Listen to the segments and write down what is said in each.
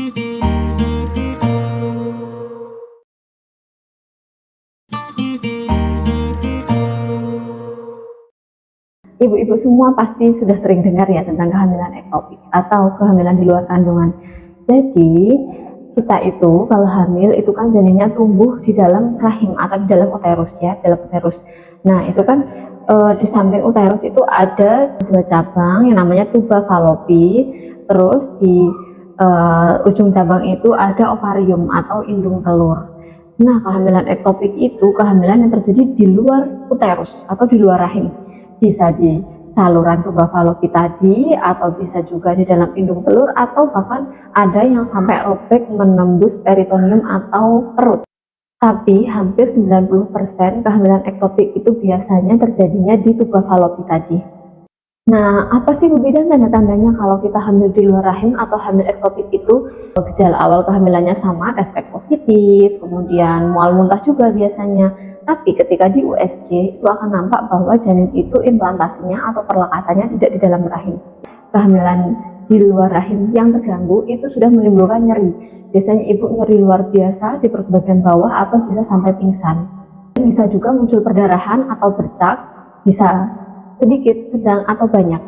Ibu-ibu semua pasti sudah sering dengar ya tentang kehamilan ektopik atau kehamilan di luar kandungan. Jadi kita itu kalau hamil itu kan janinnya tumbuh di dalam rahim atau di dalam uterus ya, dalam uterus. Nah itu kan di samping uterus itu ada dua cabang yang namanya tuba fallopi, terus di ujung cabang itu ada ovarium atau indung telur. Nah kehamilan ektopik itu kehamilan yang terjadi di luar uterus atau di luar rahim, bisa di saluran tuba fallopi tadi, atau bisa juga di dalam indung telur, atau bahkan ada yang sampai robek menembus peritoneum atau perut. Tapi hampir 90% kehamilan ektopik itu biasanya terjadinya di tuba fallopi tadi. Nah, apa sih Bu Bidan tanda-tandanya kalau kita hamil di luar rahim atau hamil ektopik itu? Gejala awal kehamilannya sama, tespek positif, kemudian mual muntah juga biasanya. Tapi ketika di USG itu akan nampak bahwa janin itu implantasinya atau perlekatannya tidak di dalam rahim. Kehamilan di luar rahim yang terganggu itu sudah menimbulkan nyeri. Biasanya ibu nyeri luar biasa di perut bagian bawah atau bisa sampai pingsan. Bisa juga muncul perdarahan atau bercak, bisa sedikit, sedang, atau banyak.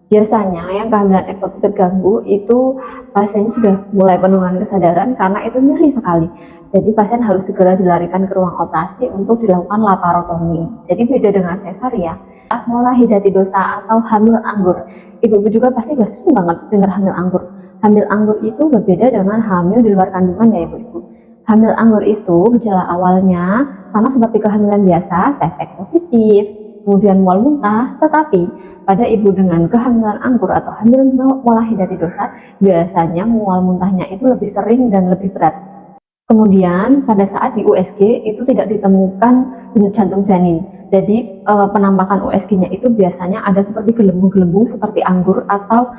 Biasanya yang kehamilan ektopik terganggu itu pasien sudah mulai penurunan kesadaran karena itu nyeri sekali. Jadi pasien harus segera dilarikan ke ruang operasi untuk dilakukan laparotomi. Jadi beda dengan sesar ya. Mola hidatidosa atau hamil anggur. Ibu-ibu juga pasti udah sering banget dengar hamil anggur. Hamil anggur itu berbeda dengan hamil di luar kandungan ya ibu-ibu. Hamil anggur itu gejala awalnya sama seperti kehamilan biasa, tespek positif, kemudian mual muntah, tetapi pada ibu dengan kehamilan anggur atau hamil mola hidatidosa biasanya mual muntahnya itu lebih sering dan lebih berat. Kemudian pada saat di USG itu tidak ditemukan denyut jantung janin. Jadi penampakan USG-nya itu biasanya ada seperti gelembung-gelembung seperti anggur atau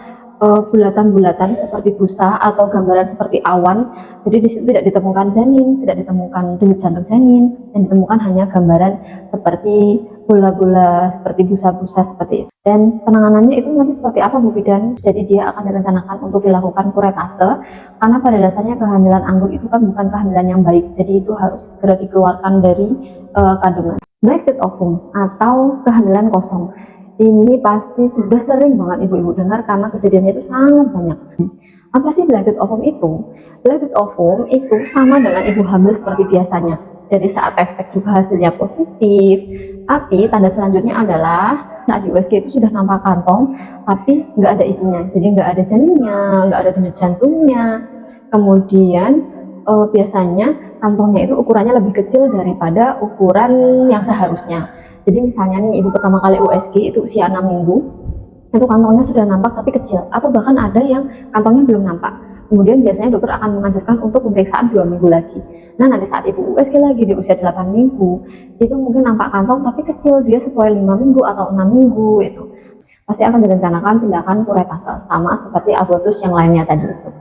bulatan-bulatan seperti busa atau gambaran seperti awan. Jadi di situ tidak ditemukan janin, tidak ditemukan denyut jantung janin, yang ditemukan hanya gambaran seperti bola-bola, seperti busa-busa seperti itu. Dan penanganannya itu nanti seperti apa Bu Bidan? Jadi dia akan direncanakan untuk dilakukan kuretase, karena pada dasarnya kehamilan anggur itu kan bukan kehamilan yang baik, jadi itu harus segera dikeluarkan dari kandungan. Blacked ovum atau kehamilan kosong. Ini pasti sudah sering banget ibu-ibu dengar karena kejadiannya itu sangat banyak. Apa sih blacked ovum itu? Blacked ovum itu sama dengan ibu hamil seperti biasanya. Jadi saat tespek juga hasilnya positif. Tapi tanda selanjutnya adalah saat di USG itu sudah nampak kantong, tapi nggak ada isinya. Jadi nggak ada janinnya, nggak ada denyut jantungnya. Kemudian biasanya kantongnya itu ukurannya lebih kecil daripada ukuran yang seharusnya. Jadi misalnya nih ibu pertama kali USG itu usia 6 minggu, itu kantongnya sudah nampak tapi kecil, atau bahkan ada yang kantongnya belum nampak. Kemudian biasanya dokter akan mengajarkan untuk pemeriksaan 2 minggu lagi. Nah nanti saat ibu USG lagi di usia 8 minggu, itu mungkin nampak kantong tapi kecil, dia sesuai 5 minggu atau 6 minggu itu. Pasti akan direncanakan tindakan kuretase, sama seperti abortus yang lainnya tadi itu.